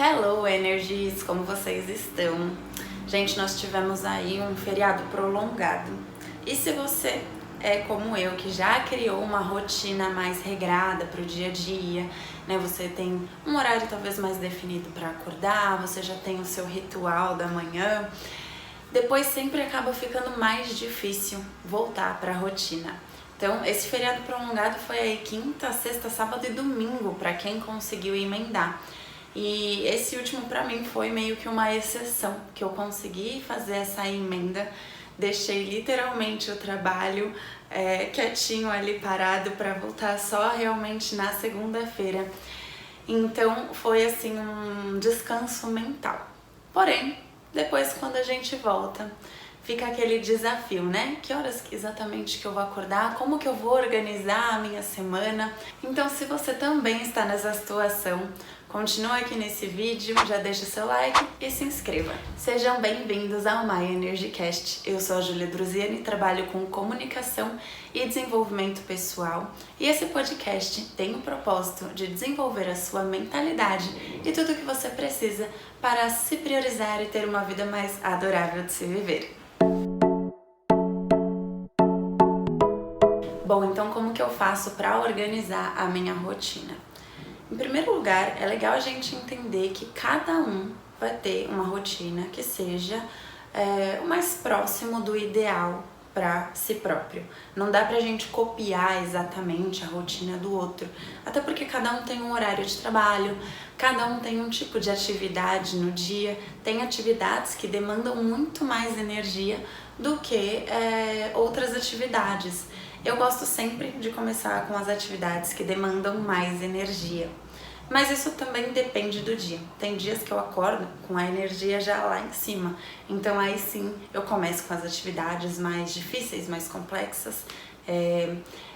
Hello, Energies! Como vocês estão? Gente, nós tivemos aí um feriado prolongado. E se você é como eu, que já criou uma rotina mais regrada para o dia a dia, né? Você tem um horário talvez mais definido para acordar, você já tem o seu ritual da manhã, depois sempre acaba ficando mais difícil voltar para a rotina. Então, esse feriado prolongado foi aí quinta, sexta, sábado e domingo para quem conseguiu emendar. E esse último para mim foi meio que uma exceção, que eu consegui fazer essa emenda, deixei literalmente o trabalho quietinho ali parado para voltar só realmente na segunda-feira. Então foi assim um descanso mental. Porém, depois quando a gente volta, fica aquele desafio, né? Que horas exatamente que eu vou acordar? Como que eu vou organizar a minha semana? Então, se você também está nessa situação, continua aqui nesse vídeo, já deixa seu like e se inscreva. Sejam bem-vindos ao My Energy Cast. Eu sou a Júlia Druziani, trabalho com comunicação e desenvolvimento pessoal. E esse podcast tem o propósito de desenvolver a sua mentalidade e tudo o que você precisa para se priorizar e ter uma vida mais adorável de se viver. Bom, então como que eu faço para organizar a minha rotina? Em primeiro lugar, é legal a gente entender que cada um vai ter uma rotina que seja o mais próximo do ideal para si próprio. Não dá pra gente copiar exatamente a rotina do outro, até porque cada um tem um horário de trabalho, cada um tem um tipo de atividade no dia, tem atividades que demandam muito mais energia do que outras atividades. Eu gosto sempre de começar com as atividades que demandam mais energia. Mas isso também depende do dia. Tem dias que eu acordo com a energia já lá em cima. Então aí sim eu começo com as atividades mais difíceis, mais complexas.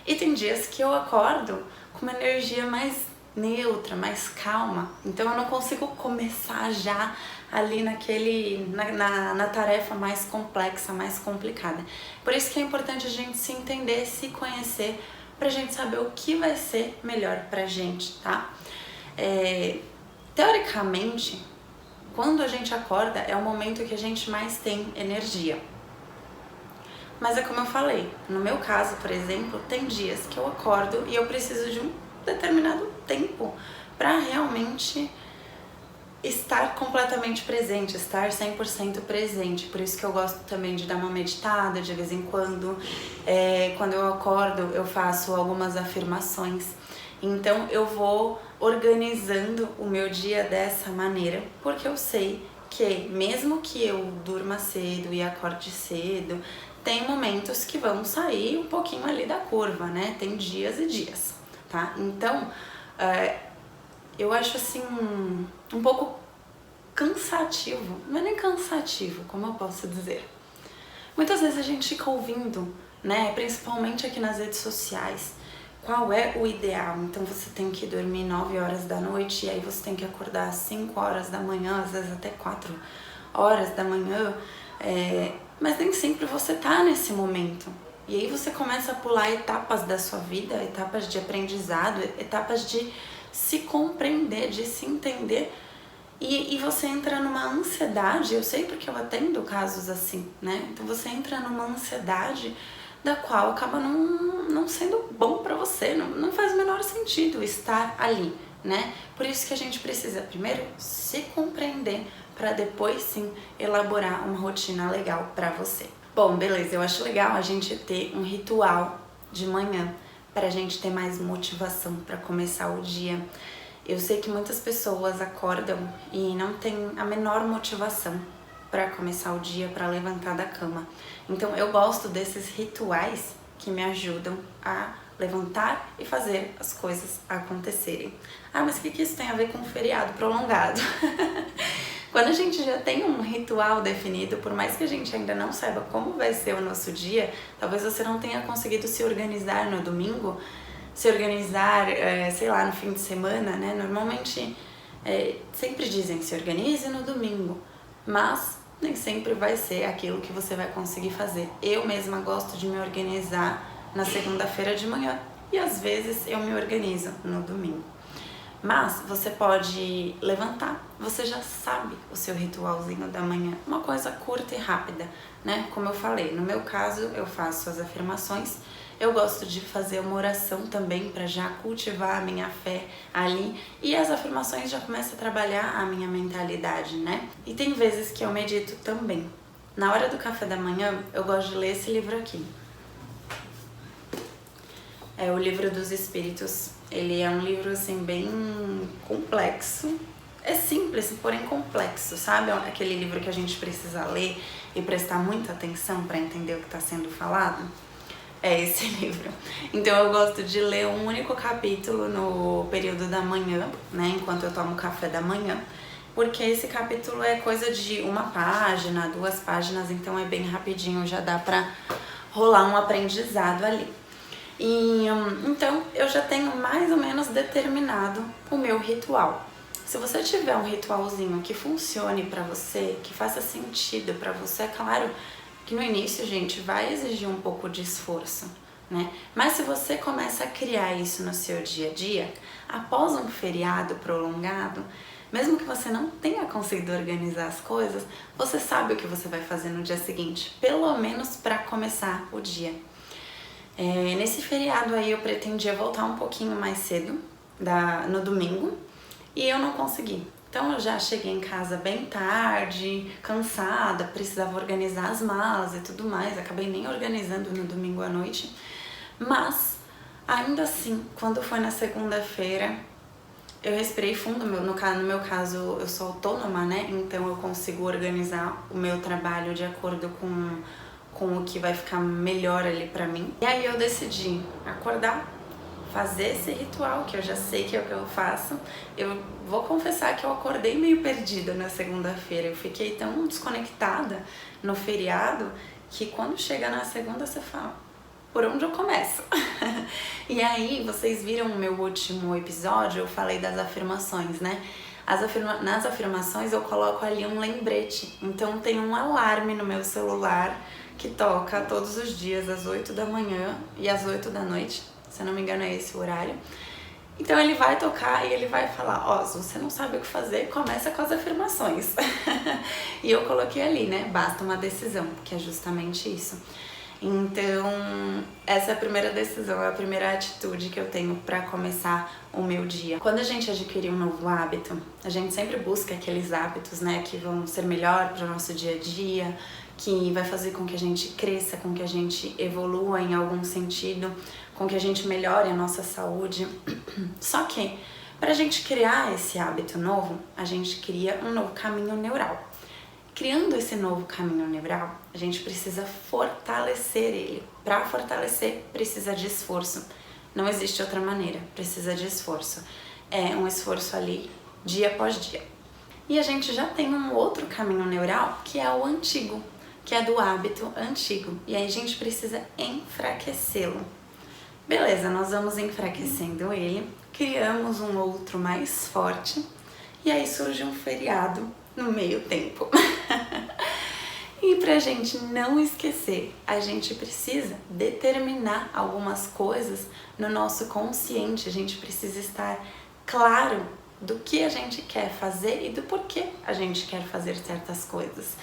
E tem dias que eu acordo com uma energia mais neutra, mais calma. Então eu não consigo começar já ali na tarefa mais complexa, mais complicada. Por isso que é importante a gente se entender, se conhecer, pra gente saber o que vai ser melhor pra gente, tá? Teoricamente, quando a gente acorda é o momento que a gente mais tem energia. Mas é como eu falei, no meu caso, por exemplo, tem dias que eu acordo e eu preciso de um determinado tempo para realmente estar completamente presente, estar 100% presente. Por isso que eu gosto também de dar uma meditada de vez em quando. Quando eu acordo, eu faço algumas afirmações. Então eu vou organizando o meu dia dessa maneira, porque eu sei que mesmo que eu durma cedo e acorde cedo, tem momentos que vão sair um pouquinho ali da curva, né? Tem dias e dias, tá? Então, eu acho assim um pouco cansativo, não é nem cansativo, como eu posso dizer. Muitas vezes a gente fica ouvindo, né? Principalmente aqui nas redes sociais, qual é o ideal. Então você tem que dormir 9 horas da noite e aí você tem que acordar às 5 horas da manhã, às vezes até 4 horas da manhã, mas nem sempre você tá nesse momento. E aí você começa a pular etapas da sua vida, etapas de aprendizado, etapas de se compreender, de se entender, e você entra numa ansiedade. Eu sei porque eu atendo casos assim, né? Então você entra numa ansiedade da qual acaba não sendo bom pra você, não faz o menor sentido estar ali, né? Por isso que a gente precisa primeiro se compreender para depois sim elaborar uma rotina legal pra você. Bom, beleza, eu acho legal a gente ter um ritual de manhã pra gente ter mais motivação para começar o dia. Eu sei que muitas pessoas acordam e não tem a menor motivação para começar o dia, para levantar da cama. Então eu gosto desses rituais que me ajudam a levantar e fazer as coisas acontecerem. Ah, mas o que isso tem a ver com um feriado prolongado? Quando a gente já tem um ritual definido, por mais que a gente ainda não saiba como vai ser o nosso dia, talvez você não tenha conseguido se organizar no domingo, se organizar, sei lá, no fim de semana, né? Normalmente sempre dizem se organize no domingo, mas nem sempre vai ser aquilo que você vai conseguir fazer. Eu mesma gosto de me organizar na segunda-feira de manhã e às vezes eu me organizo no domingo. Mas você pode levantar, você já sabe o seu ritualzinho da manhã, uma coisa curta e rápida, né? Como eu falei, no meu caso eu faço as afirmações, eu gosto de fazer uma oração também para já cultivar a minha fé ali, e as afirmações já começam a trabalhar a minha mentalidade, né? E tem vezes que eu medito também. Na hora do café da manhã eu gosto de ler esse livro aqui. É o Livro dos Espíritos. Ele é um livro assim bem complexo. É simples, porém complexo, sabe? Aquele livro que a gente precisa ler e prestar muita atenção para entender o que está sendo falado. É esse livro. Então eu gosto de ler um único capítulo no período da manhã, né? Enquanto eu tomo café da manhã. Porque esse capítulo é coisa de 1 página, 2 páginas, então é bem rapidinho, já dá pra rolar um aprendizado ali. E então eu já tenho mais ou menos determinado o meu ritual. Se você tiver um ritualzinho que funcione pra você, que faça sentido pra você, é claro que no início, gente, vai exigir um pouco de esforço, né? Mas se você começa a criar isso no seu dia a dia, após um feriado prolongado, mesmo que você não tenha conseguido organizar as coisas, você sabe o que você vai fazer no dia seguinte, pelo menos para começar o dia. Nesse feriado aí eu pretendia voltar um pouquinho mais cedo, no domingo, e eu não consegui. Então eu já cheguei em casa bem tarde, cansada, precisava organizar as malas e tudo mais, acabei nem organizando no domingo à noite. Mas, ainda assim, quando foi na segunda-feira, eu respirei fundo. No meu caso, eu sou autônoma, né? Então eu consigo organizar o meu trabalho de acordo com o que vai ficar melhor ali pra mim. E aí eu decidi acordar, fazer esse ritual, que eu já sei que é o que eu faço. Eu vou confessar que eu acordei meio perdida na segunda-feira. Eu fiquei tão desconectada no feriado que quando chega na segunda você fala, por onde eu começo? E aí, vocês viram o meu último episódio, eu falei das afirmações, né? Nas afirmações eu coloco ali um lembrete. Então tem um alarme no meu celular que toca todos os dias às 8 da manhã e às 8 da noite. Se eu não me engano é esse o horário. Então ele vai tocar e ele vai falar, ó, se você não sabe o que fazer, começa com as afirmações. E eu coloquei ali, né, basta uma decisão, que é justamente isso. Então essa é a primeira decisão, é a primeira atitude que eu tenho para começar o meu dia. Quando a gente adquirir um novo hábito, a gente sempre busca aqueles hábitos, né, que vão ser melhor para o nosso dia a dia, que vai fazer com que a gente cresça, com que a gente evolua em algum sentido, com que a gente melhore a nossa saúde. Só que, para a gente criar esse hábito novo, a gente cria um novo caminho neural. Criando esse novo caminho neural, a gente precisa fortalecer ele. Para fortalecer, precisa de esforço. Não existe outra maneira, precisa de esforço. É um esforço ali, dia após dia. E a gente já tem um outro caminho neural, que é o antigo, que é do hábito antigo. E aí a gente precisa enfraquecê-lo. Beleza, nós vamos enfraquecendo ele, criamos um outro mais forte e aí surge um feriado no meio tempo. E pra gente não esquecer, a gente precisa determinar algumas coisas no nosso consciente, a gente precisa estar claro do que a gente quer fazer e do porquê a gente quer fazer certas coisas.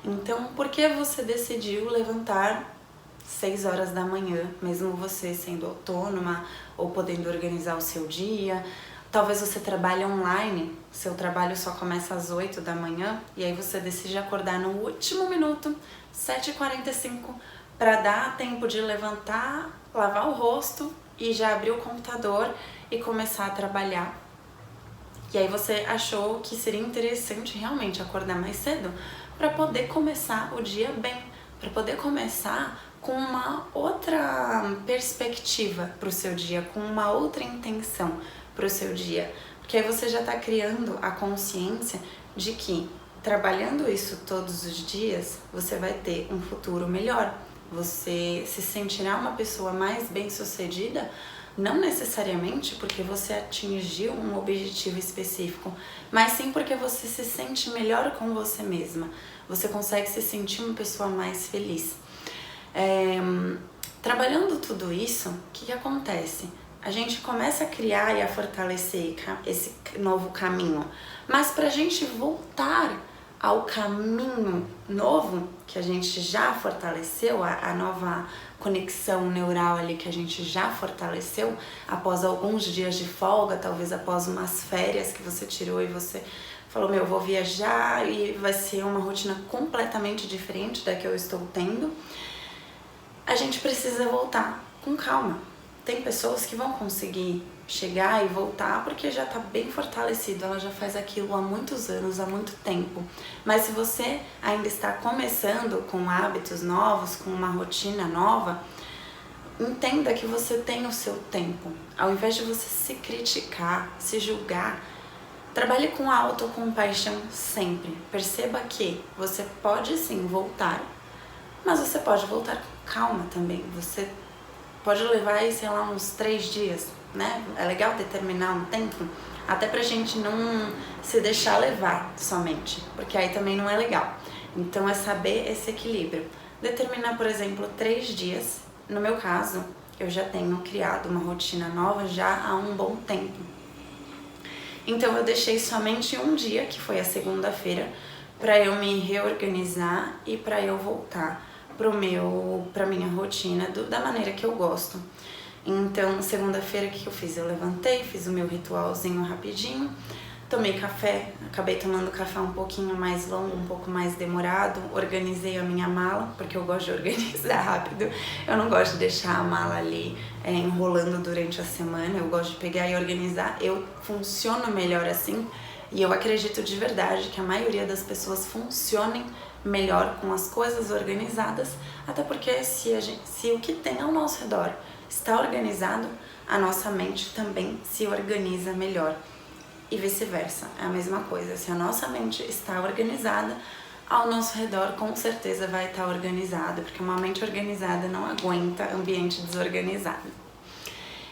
Então, por que você decidiu levantar 6 horas da manhã, mesmo você sendo autônoma ou podendo organizar o seu dia? Talvez você trabalhe online, seu trabalho só começa às 8 da manhã e aí você decide acordar no último minuto, 7h45, para dar tempo de levantar, lavar o rosto e já abrir o computador e começar a trabalhar. E aí você achou que seria interessante realmente acordar mais cedo para poder começar o dia bem, para poder começar com uma outra perspectiva para o seu dia, com uma outra intenção para o seu dia. Porque aí você já está criando a consciência de que trabalhando isso todos os dias, você vai ter um futuro melhor. Você se sentirá uma pessoa mais bem-sucedida, não necessariamente porque você atingiu um objetivo específico, mas sim porque você se sente melhor com você mesma. Você consegue se sentir uma pessoa mais feliz. Trabalhando tudo isso, o que acontece? a gente começa a criar e a fortalecer esse novo caminho. Mas para a gente voltar ao caminho novo, que a gente já fortaleceu, a nova conexão neural ali que a gente já fortaleceu, após alguns dias de folga, talvez após umas férias que você tirou e você falou, meu, eu vou viajar e vai ser uma rotina completamente diferente da que eu estou tendo, a gente precisa voltar com calma. Tem pessoas que vão conseguir chegar e voltar porque já está bem fortalecido, ela já faz aquilo há muitos anos, há muito tempo. Mas se você ainda está começando com hábitos novos, com uma rotina nova, entenda que você tem o seu tempo. Ao invés de você se criticar, se julgar, trabalhe com a autocompaixão sempre. Perceba que você pode sim voltar, mas você pode voltar com calma também. Você pode levar aí, sei lá, uns 3 dias, né? É legal determinar um tempo, até pra gente não se deixar levar somente, porque aí também não é legal. Então é saber esse equilíbrio. Determinar, por exemplo, 3 dias. No meu caso, eu já tenho criado uma rotina nova já há um bom tempo. Então eu deixei somente um dia, que foi a segunda-feira, para eu me reorganizar e para eu voltar pra minha rotina da maneira que eu gosto. Então, segunda-feira, o que eu fiz? Eu levantei, fiz o meu ritualzinho rapidinho, tomei café, acabei tomando café um pouquinho mais longo, um pouco mais demorado, organizei a minha mala, porque eu gosto de organizar rápido, eu não gosto de deixar a mala ali enrolando durante a semana, eu gosto de pegar e organizar, eu funciono melhor assim, e eu acredito de verdade que a maioria das pessoas funcionem melhor com as coisas organizadas, até porque se o que tem ao nosso redor está organizado, a nossa mente também se organiza melhor. E vice-versa, é a mesma coisa. Se a nossa mente está organizada, ao nosso redor com certeza vai estar organizado, porque uma mente organizada não aguenta ambiente desorganizado.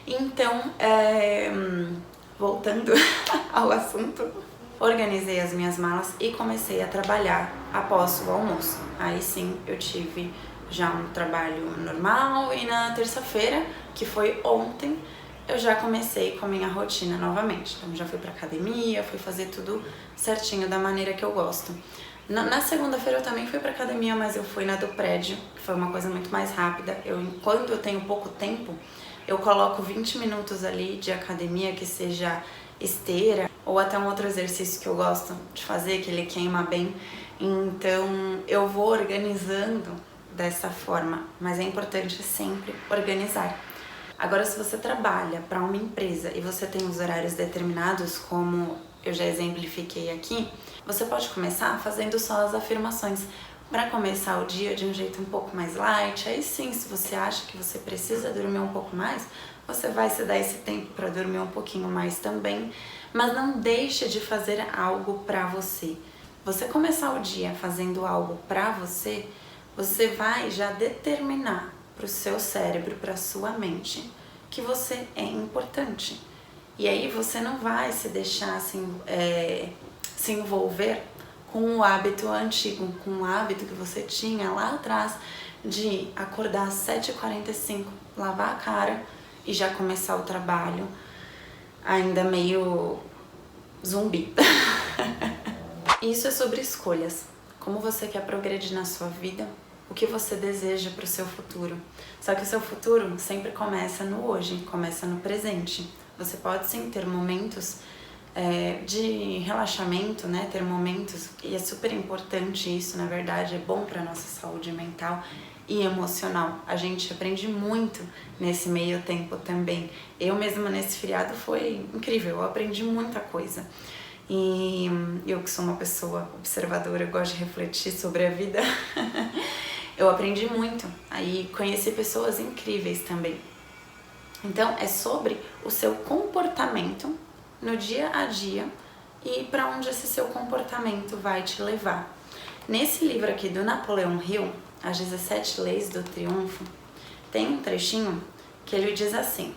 Então, voltando ao assunto, organizei as minhas malas e comecei a trabalhar após o almoço. Aí sim, eu tive já um trabalho normal e na terça-feira, que foi ontem, eu já comecei com a minha rotina novamente. Então já fui pra academia, fui fazer tudo certinho da maneira que eu gosto. Na segunda-feira eu também fui pra academia, mas eu fui na do prédio, que foi uma coisa muito mais rápida. Quando eu tenho pouco tempo, eu coloco 20 minutos ali de academia, que seja esteira ou até um outro exercício que eu gosto de fazer, que ele queima bem. Então eu vou organizando dessa forma, mas é importante sempre organizar. Agora, se você trabalha para uma empresa e você tem os horários determinados, como eu já exemplifiquei aqui, você pode começar fazendo só as afirmações para começar o dia de um jeito um pouco mais light. Aí sim, se você acha que você precisa dormir um pouco mais, você vai se dar esse tempo para dormir um pouquinho mais também, mas não deixe de fazer algo para você. Você começar o dia fazendo algo para você, você vai já determinar para o seu cérebro, para a sua mente, que você é importante. E aí você não vai se deixar se envolver com o hábito antigo, com o hábito que você tinha lá atrás de acordar às 7h45, lavar a cara e já começar o trabalho ainda meio zumbi. Isso é sobre escolhas. Como você quer progredir na sua vida, o que você deseja para o seu futuro. Só que o seu futuro sempre começa no hoje, começa no presente. Você pode sim ter momentos de relaxamento, né? Ter momentos, e é super importante isso, na verdade, é bom para nossa saúde mental e emocional. A gente aprende muito nesse meio tempo também. Eu mesma nesse feriado foi incrível, eu aprendi muita coisa. E eu que sou uma pessoa observadora, eu gosto de refletir sobre a vida, eu aprendi muito, aí conheci pessoas incríveis também. Então é sobre o seu comportamento no dia a dia e para onde esse seu comportamento vai te levar. Nesse livro aqui do Napoleão Hill, As 17 Leis do Triunfo, tem um trechinho que ele diz assim: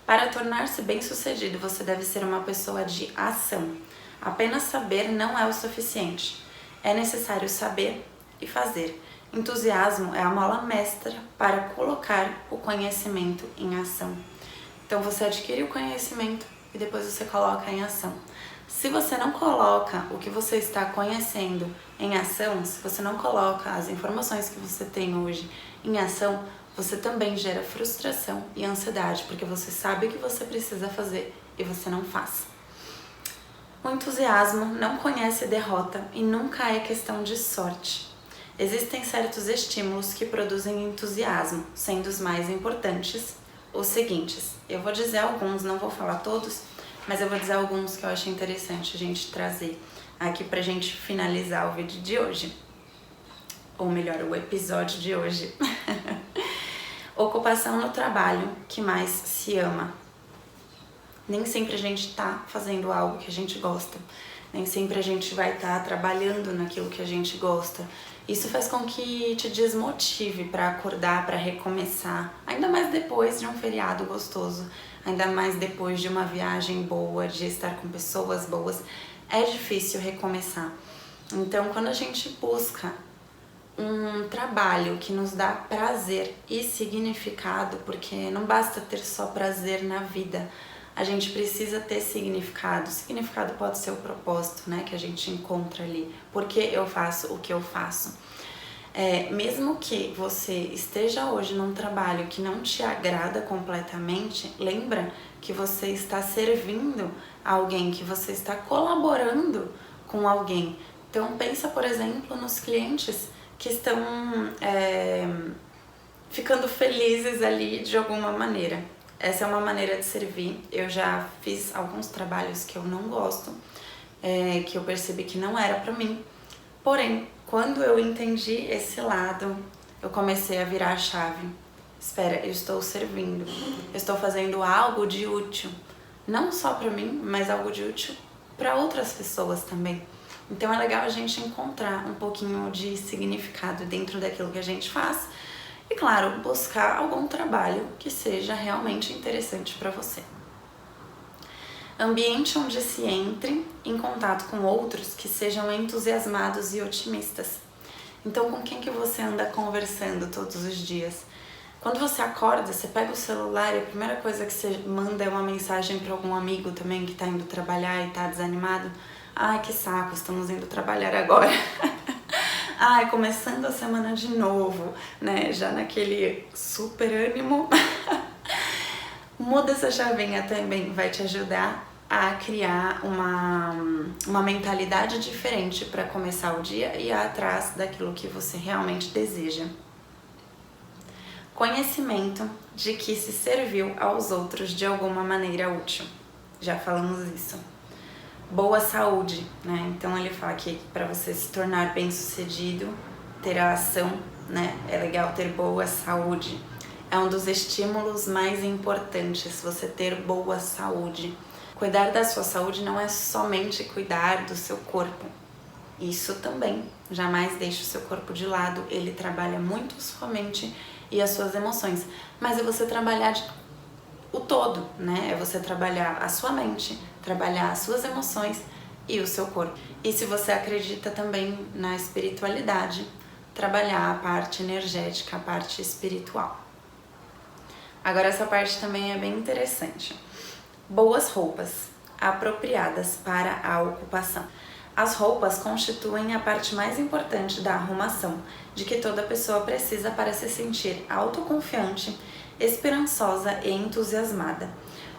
para tornar-se bem-sucedido, você deve ser uma pessoa de ação. Apenas saber não é o suficiente. É necessário saber e fazer. Entusiasmo é a mola mestra para colocar o conhecimento em ação. Então você adquire o conhecimento e depois você coloca em ação. Se você não coloca o que você está conhecendo em ação, se você não coloca as informações que você tem hoje em ação, você também gera frustração e ansiedade, porque você sabe o que você precisa fazer e você não faz. O entusiasmo não conhece derrota e nunca é questão de sorte. Existem certos estímulos que produzem entusiasmo, sendo os mais importantes os seguintes. Eu vou dizer alguns, não vou falar todos, mas eu vou dizer alguns que eu achei interessante a gente trazer aqui pra gente finalizar o vídeo de hoje. Ou melhor, o episódio de hoje. Ocupação no trabalho que mais se ama. Nem sempre a gente tá fazendo algo que a gente gosta. Nem sempre a gente vai estar trabalhando naquilo que a gente gosta. Isso faz com que te desmotive para acordar, para recomeçar. Ainda mais depois de um feriado gostoso. Ainda mais depois de uma viagem boa, de estar com pessoas boas. É difícil recomeçar. Então, quando a gente busca um trabalho que nos dá prazer e significado, porque não basta ter só prazer na vida, a gente precisa ter significado. Significado pode ser o propósito, né, que a gente encontra ali. Por que eu faço o que eu faço? Mesmo que você esteja hoje num trabalho que não te agrada completamente, lembra que você está servindo alguém, que você está colaborando com alguém. Então pensa, por exemplo, nos clientes que estão ficando felizes ali de alguma maneira. Essa é uma maneira de servir. Eu já fiz alguns trabalhos que eu não gosto, que eu percebi que não era pra mim. Porém, quando eu entendi esse lado, eu comecei a virar a chave. Espera, eu estou servindo, eu estou fazendo algo de útil. Não só pra mim, mas algo de útil para outras pessoas também. Então é legal a gente encontrar um pouquinho de significado dentro daquilo que a gente faz. E claro, buscar algum trabalho que seja realmente interessante para você. Ambiente onde se entre em contato com outros que sejam entusiasmados e otimistas. Então, com quem que você anda conversando todos os dias? Quando você acorda, você pega o celular e a primeira coisa que você manda é uma mensagem para algum amigo também que tá indo trabalhar e tá desanimado. Ai, que saco, estamos indo trabalhar agora. Ai, começando a semana de novo, né? Já naquele super ânimo. Muda essa chavinha também, vai te ajudar a criar uma mentalidade diferente para começar o dia e ir atrás daquilo que você realmente deseja. Conhecimento de que se serviu aos outros de alguma maneira útil. Já falamos isso. Boa saúde, né? Então ele fala que para você se tornar bem-sucedido, ter a ação, né? É legal ter boa saúde. É um dos estímulos mais importantes, você ter boa saúde. Cuidar da sua saúde não é somente cuidar do seu corpo. Isso também. Jamais deixe o seu corpo de lado. Ele trabalha muito a sua mente e as suas emoções. Mas é você trabalhar o todo, né? É você trabalhar a sua mente, trabalhar as suas emoções e o seu corpo. E se você acredita também na espiritualidade, trabalhar a parte energética, a parte espiritual. Agora essa parte também é bem interessante. Boas roupas, apropriadas para a ocupação. As roupas constituem a parte mais importante da arrumação, de que toda pessoa precisa para se sentir autoconfiante, esperançosa e entusiasmada.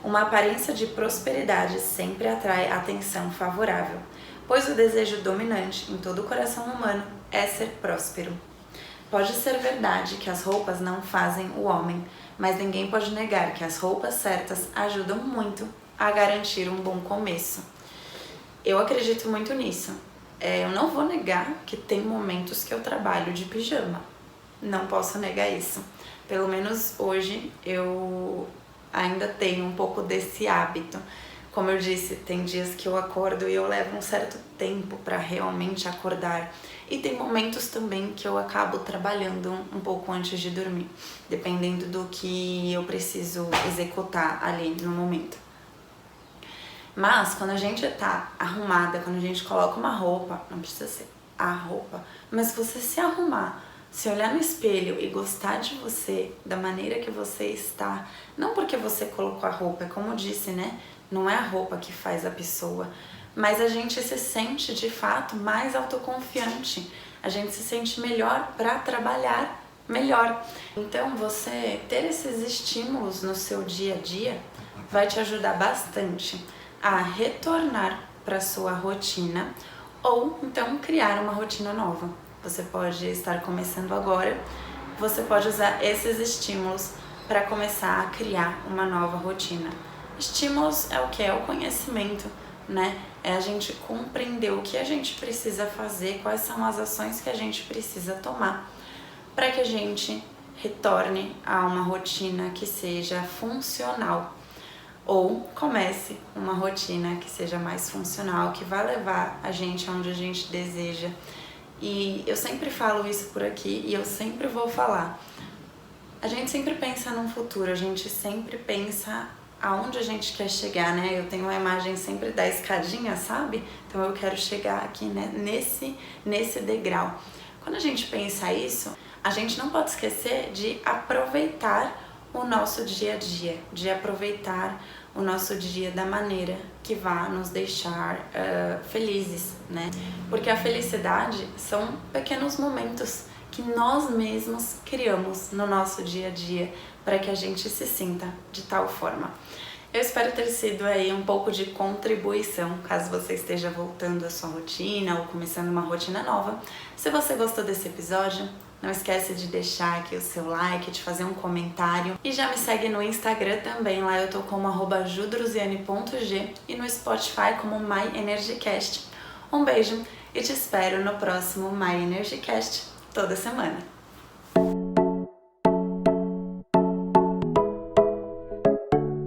Uma aparência de prosperidade sempre atrai atenção favorável, pois o desejo dominante em todo o coração humano é ser próspero. Pode ser verdade que as roupas não fazem o homem, mas ninguém pode negar que as roupas certas ajudam muito a garantir um bom começo. Eu acredito muito nisso. Eu não vou negar que tem momentos que eu trabalho de pijama. Não posso negar isso. Pelo menos hoje eu ainda tenho um pouco desse hábito. Como eu disse, tem dias que eu acordo e eu levo um certo tempo para realmente acordar. E tem momentos também que eu acabo trabalhando um pouco antes de dormir, dependendo do que eu preciso executar ali no momento. Mas quando a gente tá arrumada, quando a gente coloca uma roupa, não precisa ser a roupa, mas se você se arrumar Se olhar no espelho e gostar de você, da maneira que você está, não porque você colocou a roupa, como eu disse, né? Não é a roupa que faz a pessoa, mas a gente se sente de fato mais autoconfiante, a gente se sente melhor para trabalhar melhor. Então você ter esses estímulos no seu dia a dia vai te ajudar bastante a retornar para sua rotina ou então criar uma rotina nova. Você pode estar começando agora, você pode usar esses estímulos para começar a criar uma nova rotina. Estímulos é o que? É o conhecimento, né? É a gente compreender o que a gente precisa fazer, quais são as ações que a gente precisa tomar para que a gente retorne a uma rotina que seja funcional ou comece uma rotina que seja mais funcional, que vai levar a gente aonde a gente deseja. E eu sempre falo isso por aqui e eu sempre vou falar. A gente sempre pensa num futuro, a gente sempre pensa aonde a gente quer chegar, né? Eu tenho uma imagem sempre da escadinha, sabe? Então eu quero chegar aqui, né, nesse degrau. Quando a gente pensa isso, a gente não pode esquecer de aproveitar o nosso dia a dia, de aproveitar o nosso dia da maneira que vá nos deixar felizes, né? Porque a felicidade são pequenos momentos que nós mesmos criamos no nosso dia a dia para que a gente se sinta de tal forma. Eu espero ter sido aí um pouco de contribuição, caso você esteja voltando à sua rotina ou começando uma rotina nova. Se você gostou desse episódio, não esquece de deixar aqui o seu like, de fazer um comentário. E já me segue no Instagram também, lá eu tô como @judruziane.g e no Spotify como My Energycast. Um beijo e te espero no próximo My Energycast toda semana.